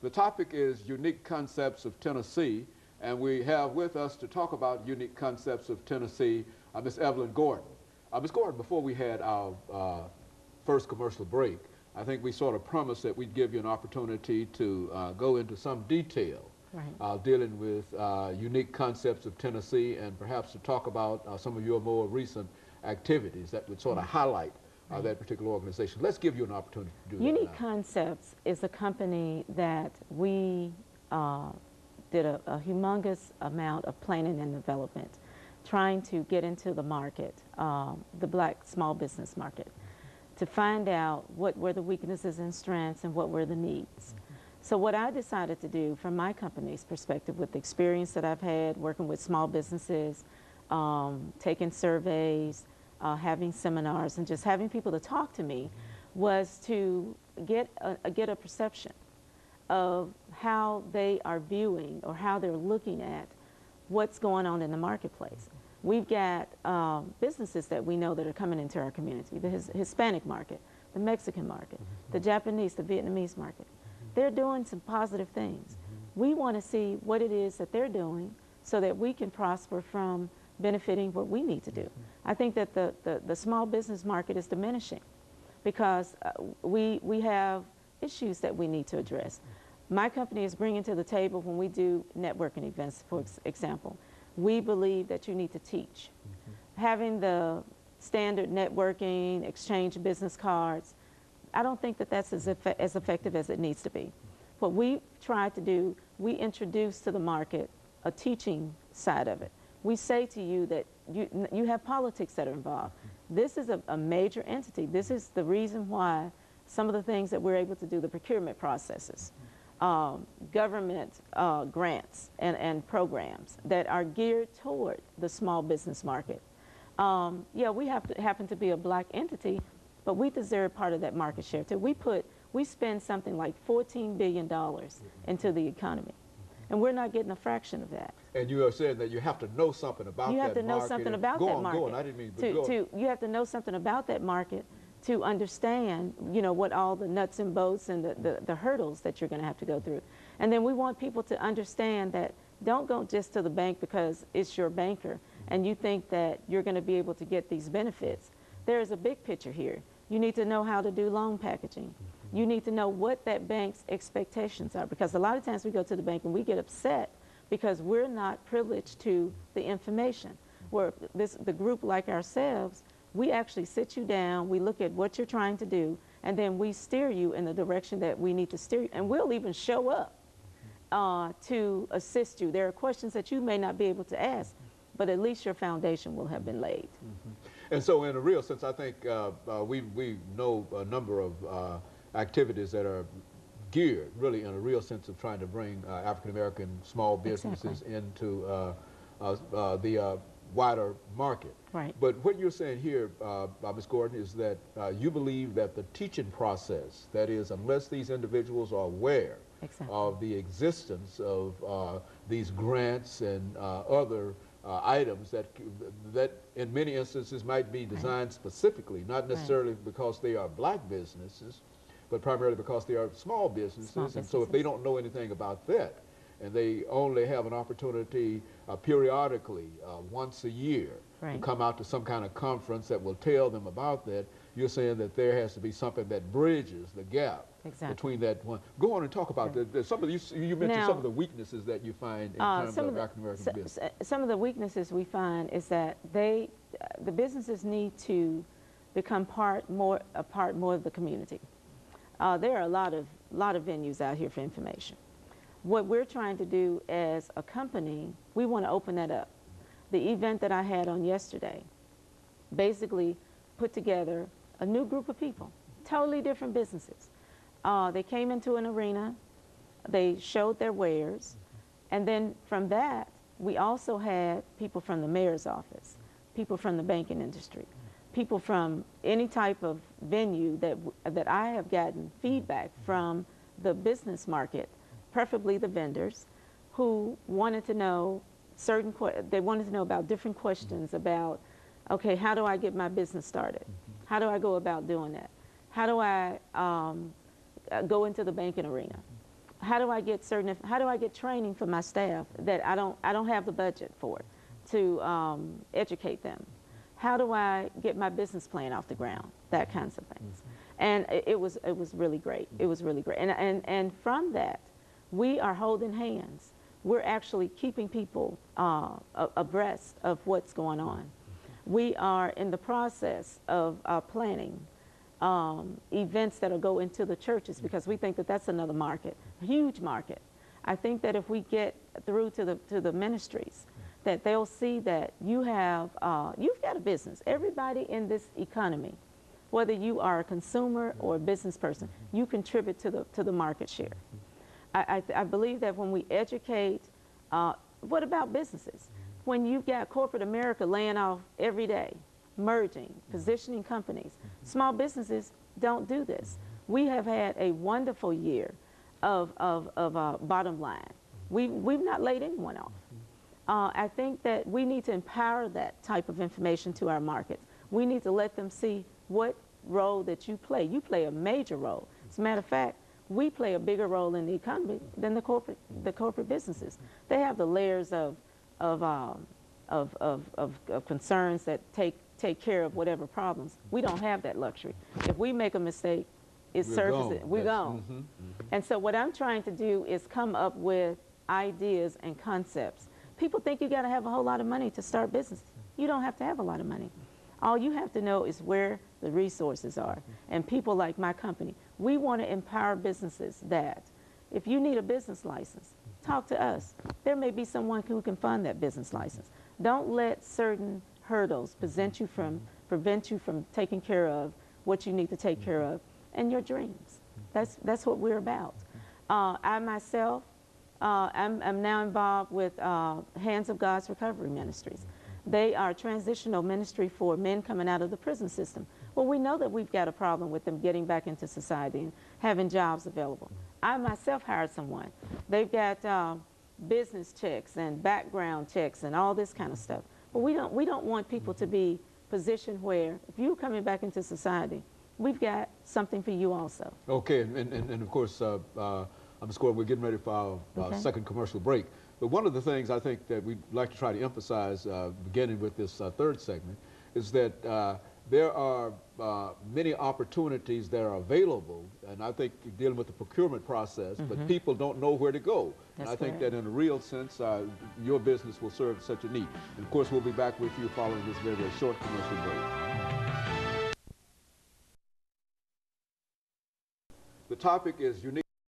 The topic is Unique Concepts of Tennessee, and we have with us to talk about Unique Concepts of Tennessee, Ms. Evelyn Gordon. Ms. Gordon, before we had our first commercial break, I think we sort of promised that we'd give you an opportunity to go into some detail dealing with Unique Concepts of Tennessee, and perhaps to talk about some of your more recent activities that would sort of highlight that particular organization. Let's give you an opportunity to do that. Unique Concepts is a company that we did a humongous amount of planning and development, trying to get into the market, the black small business market, to find out what were the weaknesses and strengths and what were the needs. So what I decided to do from my company's perspective, with the experience that I've had working with small businesses, taking surveys, having seminars, and just having people to talk to me, was to get a perception of how they are viewing or how they're looking at what's going on in the marketplace. We've got businesses that we know that are coming into our community, the Hispanic market, the Mexican market, the Japanese, the Vietnamese market. They're doing some positive things. We want to see what it is that they're doing so that we can prosper from benefiting what we need to do. I think that the small business market is diminishing because we have issues that we need to address. My company is bringing to the table, when we do networking events, for example, we believe that you need to teach. Having the standard networking, exchange business cards, I don't think that that's as effective as it needs to be. What we tried to do, we introduced to the market a teaching side of it. We say to you that you have politics that are involved. This is a major entity. This is the reason why some of the things that we're able to do, the procurement processes, government grants and programs that are geared toward the small business market. Yeah, we happen to be a black entity, but we deserve part of that market share too. We spend something like $14 billion into the economy, and we're not getting a fraction of that. And you are saying that you have to know something about that market. You have to know something about that market. Go on, I didn't mean to go on. You have to know something about that market to understand, you know, what all the nuts and bolts and the hurdles that you're going to have to go through. And then we want people to understand that don't go just to the bank because it's your banker and you think that you're going to be able to get these benefits. There is a big picture here. You need to know how to do loan packaging. You need to know what that bank's expectations are, because a lot of times we go to the bank and we get upset because we're not privileged to the information. Where the group like ourselves, we actually sit you down, we look at what you're trying to do, and then we steer you in the direction that we need to steer you. And we'll even show up to assist you. There are questions that you may not be able to ask, but at least your foundation will have been laid. And so in a real sense, I think we know a number of activities that are geared really in a real sense of trying to bring African-American small businesses into the wider market. Right. But what you're saying here, Ms. Gordon, is that you believe that the teaching process, that is, unless these individuals are aware of the existence of these grants and other items that in many instances might be designed specifically, not necessarily because they are black businesses, but primarily because they are small businesses. And so if they don't know anything about that, and they only have an opportunity periodically, once a year, to come out to some kind of conference that will tell them about that, you're saying that there has to be something that bridges the gap between that one. Go on and talk about some of you mentioned some of the weaknesses that you find in terms of African-American business. Some of the weaknesses we find is that the businesses need to become a part more of the community. There are a lot of venues out here for information. What we're trying to do as a company, we want to open that up. The event that I had on yesterday basically put together a new group of people, totally different businesses. They came into an arena, they showed their wares, and then from that, we also had people from the mayor's office, people from the banking industry, people from any type of venue that I have gotten feedback from the business market, preferably the vendors, who wanted to know they wanted to know about different questions about, okay, how do I get my business started? How do I go about doing that? How do I go into the banking arena? how do I get training for my staff that I don't have the budget for to educate them? How do I get my business plan off the ground? That kinds of things. And it was really great. It was really great. And from that, we are holding hands. We're actually keeping people abreast of what's going on. We are in the process of planning events that'll go into the churches, because we think that that's another market, a huge market. I think that if we get through to the ministries, that they'll see that you've got a business. Everybody in this economy, whether you are a consumer or a business person, you contribute to the market share. I believe that when we educate, what about businesses? When you've got corporate America laying off every day, merging, positioning companies, small businesses don't do this. We have had a wonderful year of bottom line. We've not laid anyone off. I think that we need to empower that type of information to our markets. We need to let them see what role that you play. You play a major role. As a matter of fact, we play a bigger role in the economy than the corporate businesses. They have the layers of concerns that take care of whatever problems. We don't have that luxury. If we make a mistake, it surfaces. We're gone. And so what I'm trying to do is come up with ideas and concepts. People think you got to have a whole lot of money to start business. You don't have to have a lot of money. All you have to know is where the resources are. And people like my company, we want to empower businesses that if you need a business license, talk to us. There may be someone who can fund that business license. Don't let certain hurdles prevent you from taking care of what you need to take care of and your dreams. That's what we're about. I myself, I'm now involved with Hands of God's Recovery Ministries. They are a transitional ministry for men coming out of the prison system. Well, we know that we've got a problem with them getting back into society and having jobs available. I myself hired someone. They've got business checks and background checks and all this kind of stuff. But we don't want people to be positioned where if you're coming back into society, we've got something for you also. Okay, and of course, Ms. Gordon, we're getting ready for our second commercial break. But one of the things I think that we'd like to try to emphasize, beginning with this third segment, is that there are many opportunities that are available, and I think dealing with the procurement process, but people don't know where to go. And I think that in a real sense, your business will serve such a need. And of course, we'll be back with you following this very, very short commercial break. The topic is unique.